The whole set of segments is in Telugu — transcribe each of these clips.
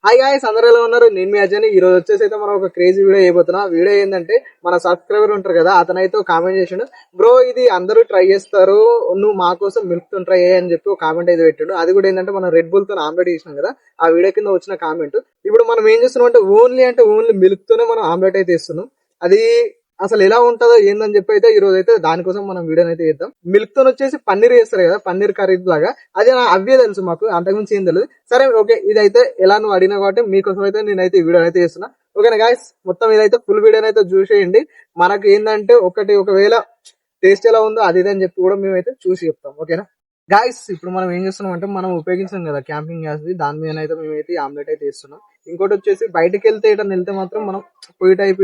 హాయ్ గాయ్స్, అందరూ ఎలా ఉన్నారు? నేను మీ అజయ్. ఈ రోజు వచ్చేసి అయితే మనం ఒక క్రేజీ వీడియో చేయబోతున్నా. వీడియో ఏంటంటే మన సబ్స్క్రైబర్ ఉంటారు కదా, అతనైతే కామెంట్ చేసిండు, బ్రో ఇది అందరూ ట్రై చేస్తారు, నువ్వు మా కోసం మిల్క్ తో ట్రై అని చెప్పి ఒక కామెంట్ అయితే పెట్టాడు. అది కూడా ఏంటంటే మనం రెడ్ బుల్ తో ఆమ్లెట్ చేసినాం కదా, ఆ వీడియో కింద వచ్చిన కామెంట్. ఇప్పుడు మనం ఏం చేస్తున్నాం అంటే ఓన్లీ మిల్క్ తోనే మనం ఆమ్లెట్ అయితే ఇస్తున్నాం. అది అసలు ఎలా ఉంటుందో ఏందని చెప్పి అయితే ఈ రోజు అయితే దానికోసం మనం వీడియో అయితే చేద్దాం. మిల్క్ తో వచ్చేసి పన్నీర్ చేస్తారు కదా, పన్నీర్ కర్రీ లాగా, అది అవే తెలుసు మాకు, అంతకుమించి ఏం తెలియదు. సరే ఓకే, ఇదైతే ఎలా నువ్వు అడిగినా కాబట్టి మీకోసం అయితే నేనైతే ఈ వీడియో అయితే చేస్తున్నా. ఓకేనా గాయస్, మొత్తం ఇదైతే ఫుల్ వీడియో అయితే చూసేయండి. మనకు ఏంటంటే ఒకవేళ టేస్ట్ ఎలా ఉందో అది ఇదని చెప్పి కూడా మేమైతే చూసి చెప్తాం. ఓకేనా గాయస్, ఇప్పుడు మనం ఏం చేస్తున్నాం అంటే మనం ఉపయోగించాం కదా క్యాంపింగ్ గ్యాస్, దాని మీద అయితే మేమైతే ఆమ్లెట్ అయితే ఇస్తున్నాం. ఇంకోటి వచ్చేసి బయటకు వెళ్తే మాత్రం మనం పొయ్యి టైప్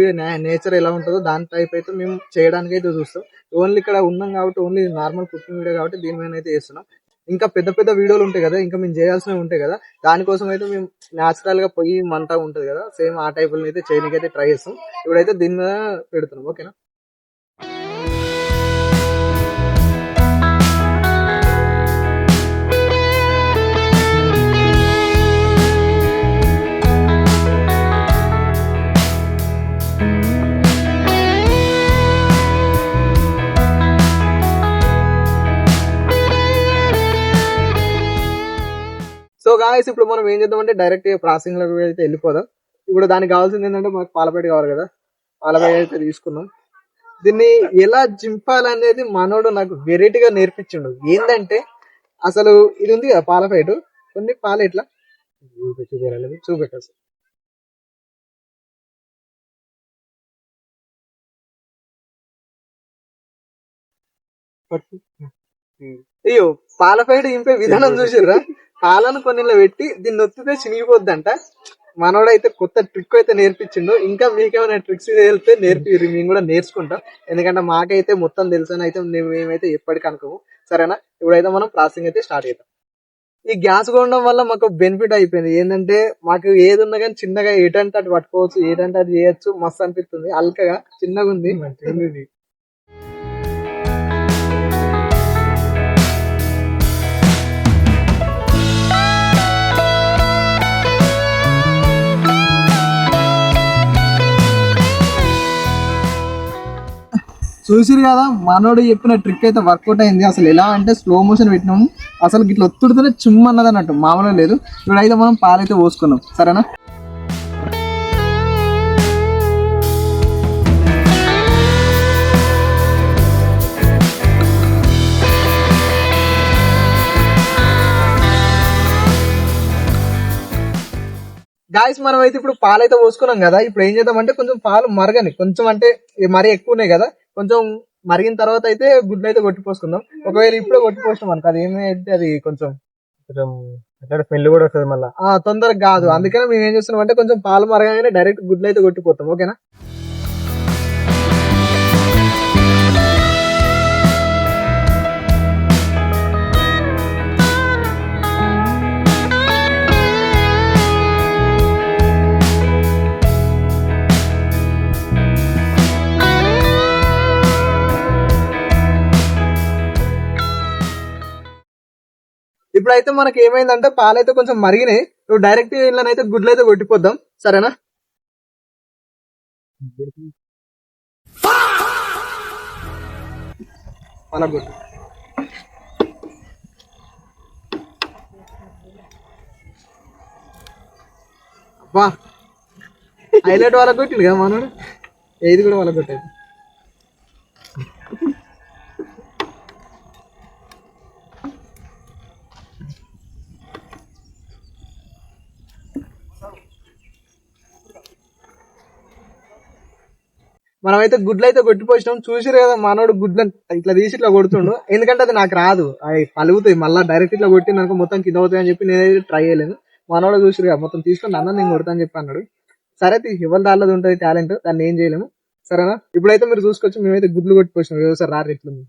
నేచర్ ఎలా ఉంటుందో దాని టైప్ అయితే మేము చేయడానికి అయితే చూస్తాం. ఓన్లీ ఇక్కడ ఉన్నాం కాబట్టి ఓన్లీ నార్మల్ కుకింగ్ వీడియో కాబట్టి దీని మీద అయితే చేస్తున్నాం. ఇంకా పెద్ద పెద్ద వీడియోలు ఉంటాయి కదా, ఇంకా మేము చేయాల్సినవి ఉంటాయి కదా, దానికోసం అయితే మేము న్యాచురల్ గా పొయ్యి మంట ఉంటుంది కదా, సేమ్ ఆ టైప్ అయితే చేయడానికి అయితే ట్రై చేస్తాం. ఇప్పుడైతే దీని మీద పెడుతున్నాం. ఓకేనా సో గాయస్, ఇప్పుడు మనం ఏం చేద్దామంటే డైరెక్ట్ ప్రాసెసింగ్ లోకి అయితే వెళ్ళిపోదాం. ఇప్పుడు దానికి కావాల్సింది ఏంటంటే మనకు పాలపేట కావాలి కదా, పాలపేట అయితే తీసుకున్నాం. దీన్ని ఎలా జింపాలనేది మనోడు నాకు వెరైటీగా నేర్పించిండు. ఏంటంటే అసలు ఇది ఉంది కదా పాలపేట, కొన్ని పాలు ఇట్లా చూపెట్టాలి. అయ్యో, పాలపేట ఇంపే విధానం చూసిర్రా? పాలను కొన్ని పెట్టి దీన్ని నొత్తితే చినిగిపోద్దంట. మనోడైతే కొత్త ట్రిక్ అయితే నేర్పించిండు. ఇంకా మీకేమైనా ట్రిక్స్ తెలిస్తే నేర్పి మేము కూడా నేర్చుకుంటాం. ఎందుకంటే మాకైతే మొత్తం తెలుసు అని అయితే మేమైతే ఎప్పటికీ అనుకోము. సరేనా, ఇప్పుడైతే మనం ప్రాసెసింగ్ అయితే స్టార్ట్ చేద్దాం. ఈ గ్యాస్ కొనడం వల్ల మాకు బెనిఫిట్ అయిపోయింది. ఏంటంటే మాకు ఏది ఉన్నా కానీ చిన్నగా ఏటంటే అటు పట్టుకోవచ్చు, ఏటంటే అది చేయొచ్చు. మస్తు అనిపిస్తుంది, అల్కగా చిన్నగా ఉంది. చూసిరు కదా, మనోడు చెప్పిన ట్రిక్ అయితే వర్కౌట్ అయింది. అసలు ఎలా అంటే స్లో మోషన్ పెట్టినాము, అసలు ఇట్లా ఒత్తుడితోనే చిమ్మన్నది అన్నట్టు, మామూలుగా లేదు. ఇప్పుడైతే మనం పాలైతే పోసుకున్నాం. సరేనా, గాయస్ మనం అయితే ఇప్పుడు పాలైతే పోసుకున్నాం కదా. ఇప్పుడు ఏం చేద్దామంటే కొంచెం పాలు మరగని, కొంచెం అంటే మరీ ఎక్కువ ఉన్నాయి కదా, కొంచెం మరిగిన తర్వాత అయితే గుడ్లు అయితే కొట్టిపోసుకుందాం. ఒకవేళ ఇప్పుడే కొట్టిపోసినాం అనుకో, అది ఏమైతే అది కొంచెం స్మెల్ కూడా వస్తుంది మళ్ళీ, తొందరగా కాదు. అందుకనే మేము ఏం చేస్తున్నాం అంటే కొంచెం పాలు మరగానే డైరెక్ట్ గుడ్లు అయితే కొట్టిపోతాం. ఓకేనా, ఇప్పుడైతే మనకి ఏమైందంటే పాలైతే కొంచెం మరిగినాయి. నువ్వు డైరెక్ట్ ఇళ్ళనైతే గుడ్లు అయితే కొట్టిపోద్దాం. సరేనా, మన గుడ్డు అబ్బా హైలైట్ వాళ్ళకి కొట్టిండు కదా మనోడు, ఏది కూడా వాళ్ళకి కొట్టేది. మనమైతే గుడ్లు అయితే కొట్టిపోసినాం. చూసిరు కదా, మనోడు గుడ్లు ఇట్లా తీసి ఇట్లా కొడుతుండు. ఎందుకంటే అది నాకు రాదు, అవి పలుగుతాయి. మళ్ళీ డైరెక్ట్ ఇట్లా కొట్టింది అనుకో మొత్తం కింద అవుతాయి అని చెప్పి నేనైతే ట్రై చేయలేదు. మనోడు చూసిరు కదా, మొత్తం తీసుకుని అన్న నేను కొడతా అని చెప్పి అన్నాడు. సరే, ఎవరి దానిలో ఉంటుంది టాలెంట్, దాన్ని ఏం చేయలేము. సరేనా, ఇప్పుడైతే మీరు చూసుకోవచ్చు మేమైతే గుడ్లు కొట్టిపోసినాం. వ్యవసాయ రారు ఎట్లుంది.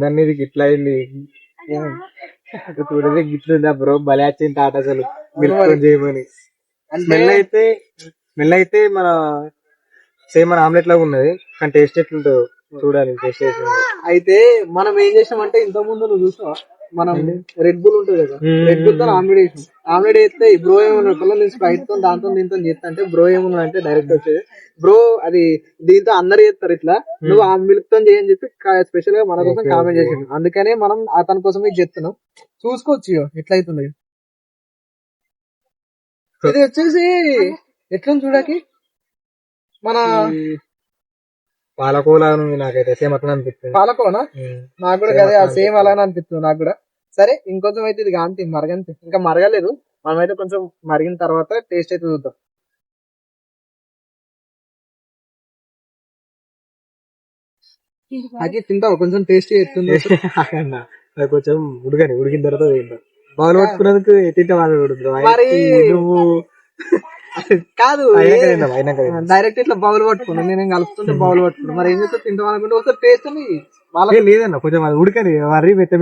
ఏందన్నీ ఇది గిట్లా అయింది చూడదే గిట్లుందా బ్రో భలే వచ్చింది తాట అసలు మిల్క్ చేయమని స్మెల్ అయితే మన సేమ్ మన ఆమ్లెట్ లాగా ఉన్నది కానీ టేస్ట్ ఎట్లుంటుందో చూడాలి టేస్ట్ చేసి. అయితే మనం ఏం చేసామంటే ఇంత ముందు నువ్వు చూసావా మనం రెడ్ బుల్ ఉంటుంది కదా రెడ్ బుల్ తో ఆమ్లెట్ వేసాం. ఆమ్లెట్ వేస్తే బ్రో ఏమన్నా నేను స్ప్రైట్ తో దాంతో దీంతో చేస్తా అంటే బ్రో ఏమన్నా అంటే డైరెక్ట్ వచ్చేది బ్రో అది దీంతో అందరు చేస్తారు ఇట్లా నువ్వు ఆ మిల్క్ తో చేయని చెప్పి స్పెషల్ గా మన కోసం కామెంట్ చేసిండు. అందుకనే మనం అతని కోసం ఇది చెప్తున్నాం. చూసుకోవచ్చు ఎట్లా అవుతుంది. ఇది వచ్చేసి ఎట్లా చూడకి మన పాలకోలా నాకైతే సేమ్ అట్లా అనిపిస్తుంది. పాలకోనా నాకు కూడా కదా సేమ్ అలానే అనిపిస్తుంది నాకు కూడా. సరే ఇంకొంచెం అయితే ఇది కాంతి మరగంతి ఇంకా మరగలేదు. మనమైతే కొంచెం మరిగిన తర్వాత టేస్ట్ అయితే చూద్దాం. అది తింటావు కొంచెం టేస్ట్ చేస్తుంది. కొంచెం ఉడికిన తర్వాత తింటాం. బౌల్ పట్టుకున్నందుకు తింటా మరి నువ్వు కాదు డైరెక్ట్ ఇట్లా బౌల్ పట్టుకున్నాను నేను కలుపుతుంటే బౌల్ పట్టుకున్నాను. మరి ఏం చేస్తా తింటాం అనుకుంటే ఒకసారి టేస్ట్ అని వాళ్ళకి లేదన్న కొంచెం అది ఉడకని మరీ మెత్త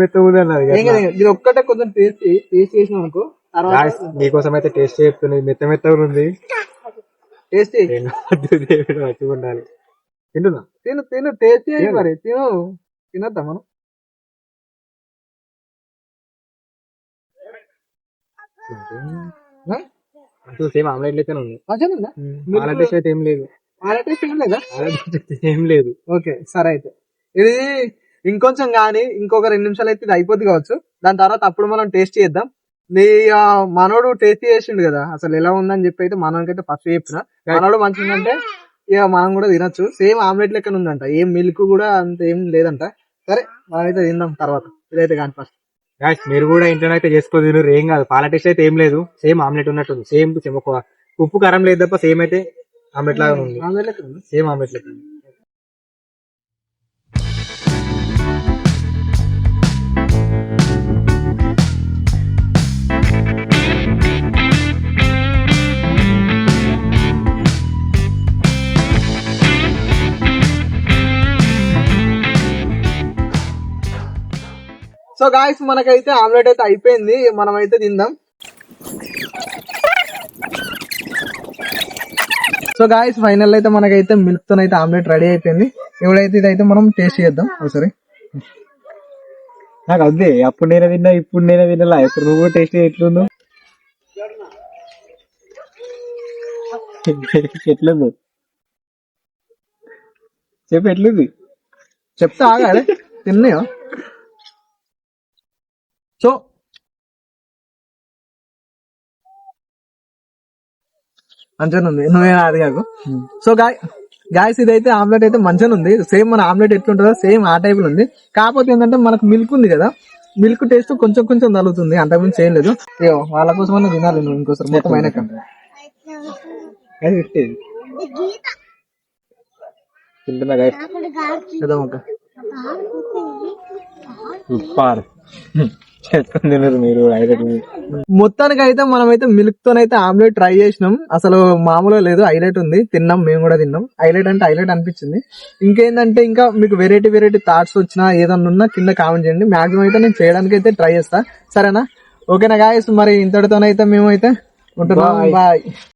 ఇది ఒక్కటే కొంచెం టేస్ట్ చేసినాం అనుకో తర్వాత నీకోసం అయితే టేస్ట్ చెప్తుంది. మెత్త ఉంది టేస్ట్ మంచిగా ఉండాలి. తింటున్నా తిను టేస్ట్ చేయి మరి తినొద్దా మనం. సేమ్ ఆమ్లెట్ లెక్కనే ఉంది. ఆమ్లెట్ అయితే ఏం లేదు. ఏం లేదు. ఓకే సరే అయితే ఇది ఇంకొంచెం గానీ ఇంకొక 2 నిమిషాలు అయితే ఇది అయిపోద్ది కావచ్చు. దాని తర్వాత అప్పుడు మనం టేస్ట్ చేద్దాం. నీ మనోడు టేస్ట్ చేసిండు కదా అసలు ఎలా ఉందని చెప్పి అయితే మనోడికైతే ఫస్ట్ చెప్పిన మనోడు మంచిదంటే ఇక మనం కూడా తినొచ్చు. సేమ్ ఆమ్లెట్ లెక్కన ఉందంట. ఏం మిల్క్ కూడా అంత ఏం లేదంట. సరే మనమైతే తిందాం తర్వాత. ఇదైతే కానీ ఫస్ట్ మీరు కూడా ఇంట్లో అయితే చేసుకోదు ఏం కాదు. పాల టేస్ట్ అయితే ఏం లేదు. సేమ్ ఆమ్లెట్ ఉన్నట్టుంది. సేమ్ ఉప్పు కారం లేదు తప్ప సేమ్ అయితే ఆమ్లెట్ లాగా ఉంది. సేమ్ ఆమ్లెట్ లెక్క. సో గాయస్ మనకైతే ఆమ్లెట్ అయితే అయిపోయింది. మనం అయితే తిందాం. సో గాయస్ ఫైనల్ అయితే మనకైతే మిల్క్ తో అయితే ఆమ్లెట్ రెడీ అయిపోయింది. ఇప్పుడైతే ఇదైతే మనం టేస్ట్ చేద్దాం ఒకసారి. నాకు అదే అప్పుడు నేనే తిన్నా ఇప్పుడు నేనే తినాలా. ఇప్పుడు నువ్వు టేస్ట్ ఎట్లుందో ఎట్లుంది చెప్పు ఎట్లుంది చెప్తా ఆగాడే తిన్నాయో. సో మంచిగా ఉంది నువ్వేనా అడిగాకు. సో గాయస్ ఇదైతే ఆమ్లెట్ అయితే మంచిగా ఉంది. సేమ్ మన ఆమ్లెట్ ఎట్లుంటుందో సేమ్ ఆ టైప్ లో ఉంది. కాకపోతే ఏంటంటే మనకు మిల్క్ ఉంది కదా మిల్క్ టేస్ట్ కొంచెం తగులుతుంది. అంతకుమించి ఏం లేదు. వాళ్ళ కోసం తినాలి నువ్వు ఇంకోసారి మొత్తం అయినాక. మొత్తానికి అయితే మనమైతే మిల్క్ తోనైతే ఆమ్లెట్ ట్రై చేసినాం. అసలు మామూలుగా లేదు. హైలైట్ ఉంది. తిన్నాం మేము కూడా తిన్నాం. హైలైట్ అంటే హైలైట్ అనిపించింది. ఇంకేందంటే ఇంకా మీకు వెరైటీ థాట్స్ వచ్చినా ఏదన్నా ఉన్నా కింద కామెంట్ చేయండి. మాక్సిమం అయితే నేను చేయడానికి అయితే ట్రై చేస్తా. సరేనా ఓకేనా గాయస్ మరి ఇంతటితోనైతే మేమైతే ఉంటున్నాం. బాయ్.